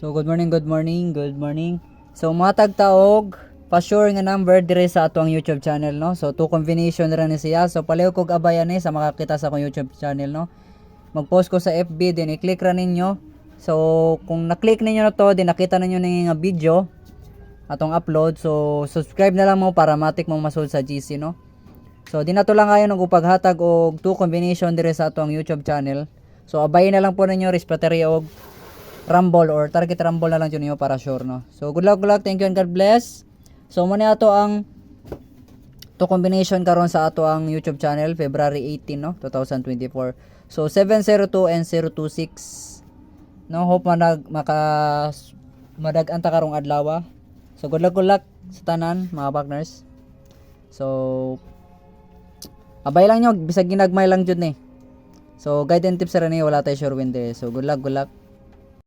So good morning, good morning, good morning. So matag taog pa-sure nga number dire sa atong YouTube channel, no. So two combination ra ni siya. So palayo kog abayan ni sa makakita sa akong YouTube channel, no. Mag-post ko sa FB din i-click ra ninyo. So kung na-click ninyo na to, din nakita ninyo ning nga video atong upload. So subscribe na lang mo para matik mong masul sa GC, no. So di na to lang kayo nang upaghatag og two combination dire sa atong YouTube channel. So abayin na lang po ninyo respetary og rumble or target rumble na lang dyan niyo para sure, no. So good luck, thank you and God bless. So muna ato ang to combination karon sa ato ang YouTube channel February 18, no, 2024. So 702 and 026, no. Hope madag-anta karong adlaw. So good luck sa tanan mga partners. So abay lang nyo bisag ginagmay lang jud ni. So guide and tips ra ni wala tay sure win there. So good luck.